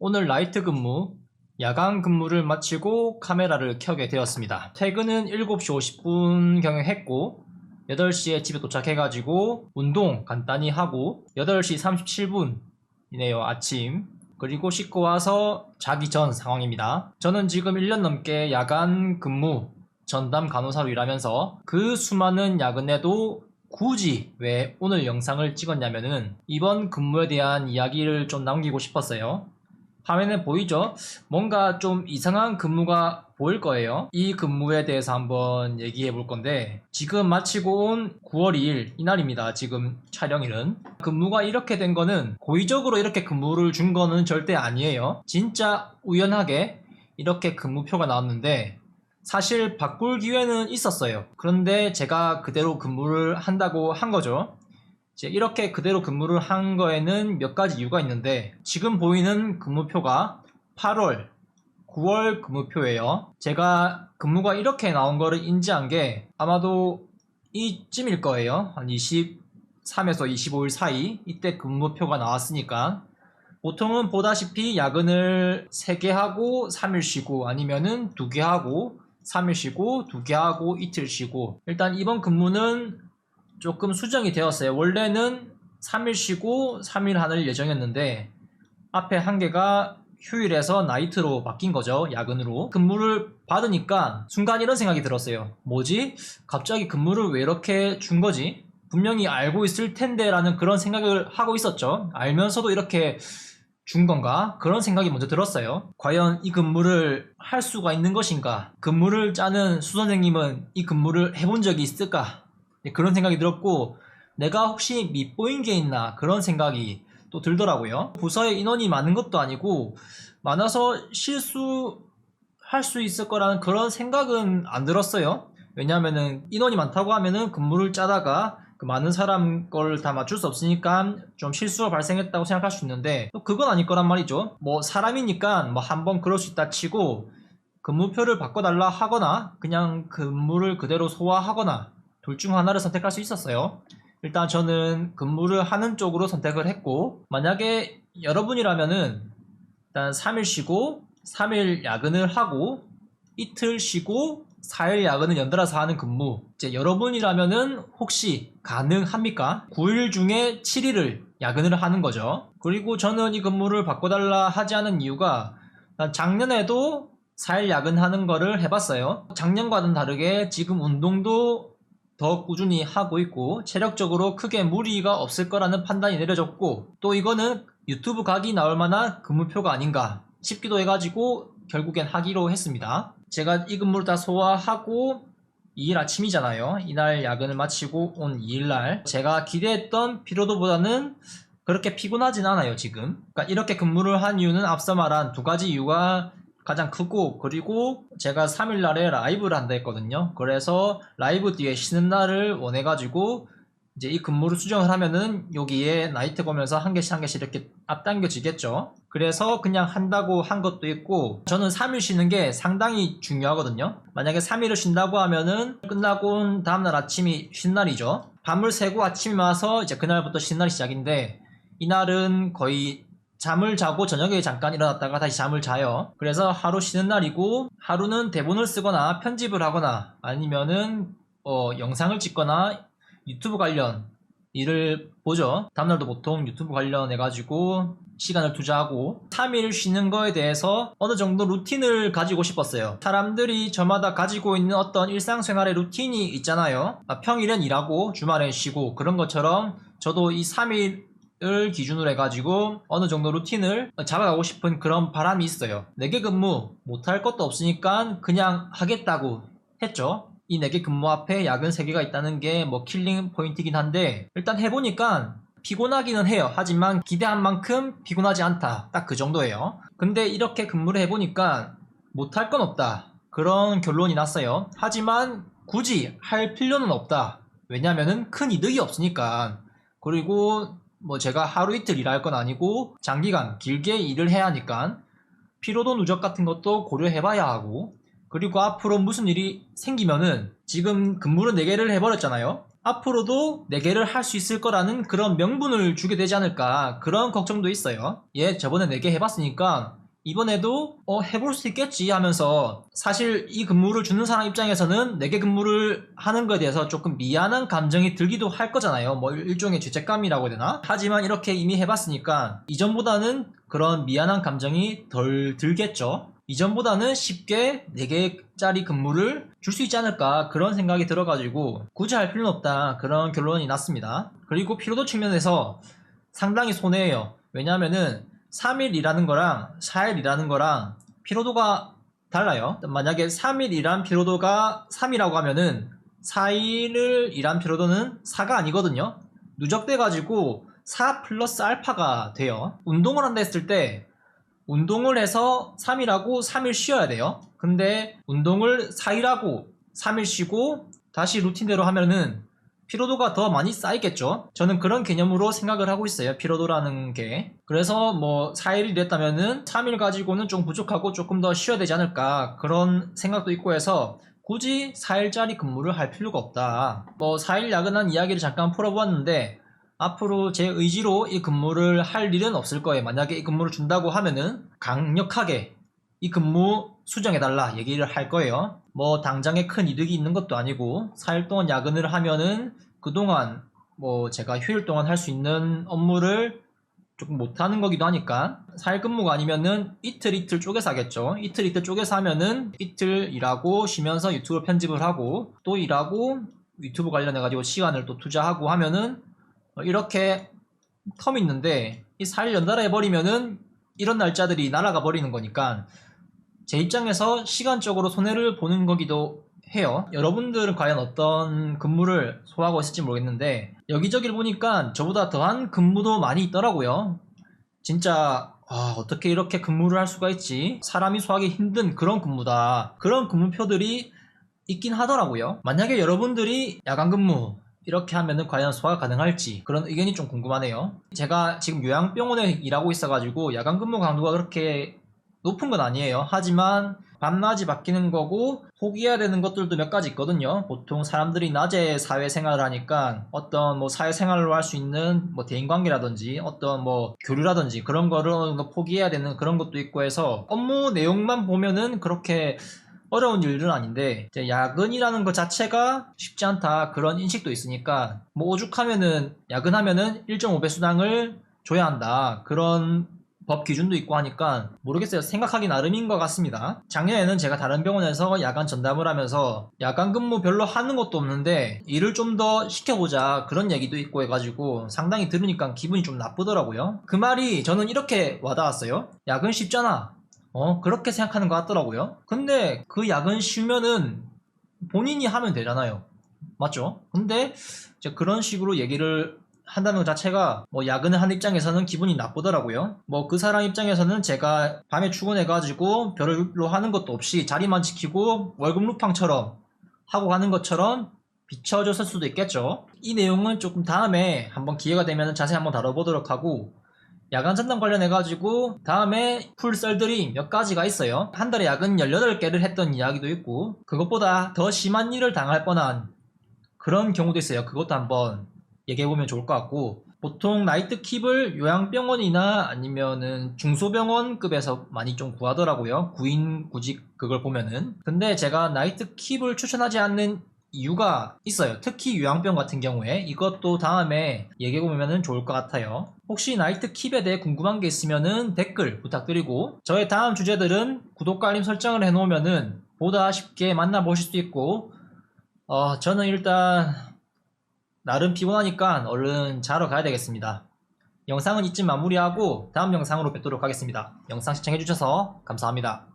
오늘 나이트 근무, 야간 근무를 마치고 카메라를 켜게 되었습니다. 퇴근은 7시 50분경에 했고 8시에 집에 도착해가지고 운동 간단히 하고 8시 37분이네요. 아침. 그리고 씻고 와서 자기 전 상황입니다. 저는 지금 1년 넘게 야간 근무 전담 간호사로 일하면서 그 수많은 야근에도 굳이 왜 오늘 영상을 찍었냐면은 이번 근무에 대한 이야기를 좀 남기고 싶었어요. 화면에 보이죠? 뭔가 좀 이상한 근무가 보일 거예요. 이 근무에 대해서 한번 얘기해 볼 건데 지금 마치고 온 9월 2일 이날입니다. 지금 촬영일은. 근무가 이렇게 된 거는 고의적으로 이렇게 근무를 준 거는 절대 아니에요. 진짜 우연하게 이렇게 근무표가 나왔는데 사실 바꿀 기회는 있었어요. 그런데 제가 그대로 근무를 한다고 한 거죠. 이렇게 그대로 근무를 한 거에는 몇 가지 이유가 있는데 지금 보이는 근무표가 8월, 9월 근무표예요. 제가 근무가 이렇게 나온 거를 인지한 게 아마도 이쯤일 거예요. 한 23에서 25일 사이 이때 근무표가 나왔으니까 보통은 보다시피 야근을 3개 하고 3일 쉬고 아니면은 2개 하고 3일 쉬고 2개 하고 이틀 쉬고 일단 이번 근무는 조금 수정이 되었어요. 원래는 3일 쉬고 3일 하는 예정이었는데 앞에 한 개가 휴일에서 나이트로 바뀐 거죠. 야근으로. 근무를 받으니까 순간 이런 생각이 들었어요. 뭐지? 갑자기 근무를 왜 이렇게 준 거지? 분명히 알고 있을 텐데 라는 그런 생각을 하고 있었죠. 알면서도 이렇게 준 건가? 그런 생각이 먼저 들었어요. 과연 이 근무를 할 수가 있는 것인가? 근무를 짜는 수선생님은 이 근무를 해본 적이 있을까? 그런 생각이 들었고 내가 혹시 밉보인 게 있나 그런 생각이 또 들더라고요. 부서에 인원이 많은 것도 아니고 많아서 실수할 수 있을 거라는 그런 생각은 안 들었어요. 왜냐하면은 인원이 많다고 하면은 근무를 짜다가 그 많은 사람 걸 다 맞출 수 없으니까 좀 실수가 발생했다고 생각할 수 있는데 그건 아닐 거란 말이죠. 뭐 사람이니까 뭐 한번 그럴 수 있다 치고 근무표를 바꿔달라 하거나 그냥 근무를 그대로 소화하거나 둘 중 하나를 선택할 수 있었어요. 일단 저는 근무를 하는 쪽으로 선택을 했고 만약에 여러분이라면은 일단 3일 쉬고 3일 야근을 하고 이틀 쉬고 4일 야근을 연달아서 하는 근무 이제 여러분이라면은 혹시 가능합니까? 9일 중에 7일을 야근을 하는 거죠. 그리고 저는 이 근무를 바꿔달라 하지 않은 이유가 작년에도 4일 야근하는 거를 해봤어요. 작년과는 다르게 지금 운동도 더 꾸준히 하고 있고 체력적으로 크게 무리가 없을 거라는 판단이 내려졌고 또 이거는 유튜브 각이 나올 만한 근무표가 아닌가 싶기도 해가지고 결국엔 하기로 했습니다. 제가 이 근무를 다 소화하고 2일 아침이잖아요. 이날 야근을 마치고 온 2일날 제가 기대했던 피로도보다는 그렇게 피곤하진 않아요 지금. 그러니까 이렇게 근무를 한 이유는 앞서 말한 두 가지 이유가 가장 크고 그리고 제가 3일날에 라이브를 한다 했거든요. 그래서 라이브 뒤에 쉬는 날을 원해가지고 이제 이 근무를 수정을 하면은 여기에 나이트 보면서 한 개씩 한 개씩 이렇게 앞당겨지겠죠. 그래서 그냥 한다고 한 것도 있고 저는 3일 쉬는 게 상당히 중요하거든요. 만약에 3일을 쉰다고 하면은 끝나고 온 다음날 아침이 쉰 날이죠. 밤을 새고 아침에 와서 이제 그날부터 쉬는 날이 시작인데 이날은 거의 잠을 자고 저녁에 잠깐 일어났다가 다시 잠을 자요. 그래서 하루 쉬는 날이고 하루는 대본을 쓰거나 편집을 하거나 아니면은 영상을 찍거나 유튜브 관련 일을 보죠. 다음날도 보통 유튜브 관련해가지고 시간을 투자하고 3일 쉬는 거에 대해서 어느 정도 루틴을 가지고 싶었어요. 사람들이 저마다 가지고 있는 어떤 일상생활의 루틴이 있잖아요. 평일엔 일하고 주말엔 쉬고 그런 것처럼 저도 이 3일 을 기준으로 해가지고 어느 정도 루틴을 잡아가고 싶은 그런 바람이 있어요. 4개 근무 못할 것도 없으니까 그냥 하겠다고 했죠. 이 4개 근무 앞에 야근 3개가 있다는 게 뭐 킬링 포인트긴 한데 일단 해보니까 피곤하기는 해요. 하지만 기대한 만큼 피곤하지 않다. 딱 그 정도예요. 근데 이렇게 근무를 해보니까 못할 건 없다. 그런 결론이 났어요. 하지만 굳이 할 필요는 없다. 왜냐면은 큰 이득이 없으니까. 그리고 뭐 제가 하루 이틀 일할 건 아니고 장기간 길게 일을 해야 하니까 피로도 누적 같은 것도 고려해봐야 하고 그리고 앞으로 무슨 일이 생기면은 지금 근무를 4개를 해버렸잖아요. 앞으로도 4개를 할 수 있을 거라는 그런 명분을 주게 되지 않을까, 그런 걱정도 있어요. 얘 저번에 4개 해봤으니까 이번에도 해볼 수 있겠지 하면서, 사실 이 근무를 주는 사람 입장에서는 4개 근무를 하는 거에 대해서 조금 미안한 감정이 들기도 할 거잖아요. 뭐 일종의 죄책감이라고 해야 되나? 하지만 이렇게 이미 해봤으니까 이전보다는 그런 미안한 감정이 덜 들겠죠. 이전보다는 쉽게 4개짜리 근무를 줄 수 있지 않을까, 그런 생각이 들어가지고 굳이 할 필요는 없다, 그런 결론이 났습니다. 그리고 피로도 측면에서 상당히 손해예요. 왜냐하면은 3일 일하는 거랑 4일 일하는 거랑 피로도가 달라요. 만약에 3일 일한 피로도가 3이라고 하면은 4일을 일한 피로도는 4가 아니거든요. 누적돼 가지고 4 플러스 알파가 돼요. 운동을 한다 했을 때 운동을 해서 3일하고 3일 쉬어야 돼요. 근데 운동을 4일하고 3일 쉬고 다시 루틴대로 하면은 피로도가 더 많이 쌓이겠죠. 저는 그런 개념으로 생각을 하고 있어요, 피로도라는 게. 그래서 뭐 4일 일했다면은 3일 가지고는 좀 부족하고 조금 더 쉬어야 되지 않을까, 그런 생각도 있고 해서 굳이 4일짜리 근무를 할 필요가 없다. 뭐 4일 야근한 이야기를 잠깐 풀어보았는데 앞으로 제 의지로 이 근무를 할 일은 없을 거예요. 만약에 이 근무를 준다고 하면은 강력하게 이 근무 수정해달라 얘기를 할 거예요. 뭐 당장에 큰 이득이 있는 것도 아니고 4일 동안 야근을 하면은 그동안 뭐 제가 휴일 동안 할 수 있는 업무를 조금 못하는 거기도 하니까, 4일 근무가 아니면은 이틀 쪼개서 하겠죠. 이틀 쪼개서 하면은 이틀 일하고 쉬면서 유튜브 편집을 하고 또 일하고 유튜브 관련해 가지고 시간을 또 투자하고 하면은 이렇게 텀이 있는데, 이 4일 연달아 해버리면은 이런 날짜들이 날아가 버리는 거니까 제 입장에서 시간적으로 손해를 보는 거기도 해요. 여러분들은 과연 어떤 근무를 소화하고 있을지 모르겠는데 여기저기를 보니까 저보다 더한 근무도 많이 있더라고요. 진짜 어떻게 이렇게 근무를 할 수가 있지? 사람이 소화하기 힘든 그런 근무다, 그런 근무표들이 있긴 하더라고요. 만약에 여러분들이 야간 근무 이렇게 하면은 과연 소화가 가능할지, 그런 의견이 좀 궁금하네요. 제가 지금 요양병원에 일하고 있어가지고 야간 근무 강도가 그렇게 높은 건 아니에요. 하지만 밤낮이 바뀌는 거고 포기해야 되는 것들도 몇 가지 있거든요. 보통 사람들이 낮에 사회생활을 하니까 어떤 뭐 사회생활로 할 수 있는 뭐 대인관계라든지 어떤 뭐 교류라든지 그런 거를 포기해야 되는 그런 것도 있고 해서 업무 내용만 보면은 그렇게 어려운 일들은 아닌데 이제 야근이라는 것 자체가 쉽지 않다, 그런 인식도 있으니까 뭐 오죽하면은 야근하면은 1.5배 수당을 줘야 한다, 그런 법 기준도 있고 하니까 모르겠어요. 생각하기 나름인 것 같습니다. 작년에는 제가 다른 병원에서 야간 전담을 하면서 야간 근무 별로 하는 것도 없는데 일을 좀 더 시켜보자, 그런 얘기도 있고 해가지고 상당히 들으니까 기분이 좀 나쁘더라고요. 그 말이 저는 이렇게 와닿았어요. 야근 쉽잖아, 그렇게 생각하는 것 같더라고요. 근데 그 야근 쉬면은 본인이 하면 되잖아요. 맞죠? 근데 이제 그런 식으로 얘기를 한다는 것 자체가 뭐 야근을 하는 입장에서는 기분이 나쁘더라고요. 뭐 그 사람 입장에서는 제가 밤에 출근해가지고 별로 하는 것도 없이 자리만 지키고 월급 루팡처럼 하고 가는 것처럼 비춰졌을 수도 있겠죠. 이 내용은 조금 다음에 한번 기회가 되면 자세히 한번 다뤄보도록 하고, 야간 전담 관련해가지고 다음에 풀 썰들이 몇 가지가 있어요. 한 달에 야근 18개를 했던 이야기도 있고 그것보다 더 심한 일을 당할 뻔한 그런 경우도 있어요. 그것도 한번 얘기해보면 좋을 것 같고, 보통 나이트 킵을 요양병원이나 아니면은 중소병원급에서 많이 좀 구하더라고요. 구인 구직 그걸 보면은. 근데 제가 나이트 킵을 추천하지 않는 이유가 있어요. 특히 요양병 같은 경우에. 이것도 다음에 얘기해보면 좋을 것 같아요. 혹시 나이트 킵에 대해 궁금한 게 있으면은 댓글 부탁드리고, 저의 다음 주제들은 구독과 알림 설정을 해놓으면은 보다 쉽게 만나보실 수 있고, 저는 일단 나름 피곤하니까 얼른 자러 가야 되겠습니다. 영상은 이쯤 마무리하고 다음 영상으로 뵙도록 하겠습니다. 영상 시청해주셔서 감사합니다.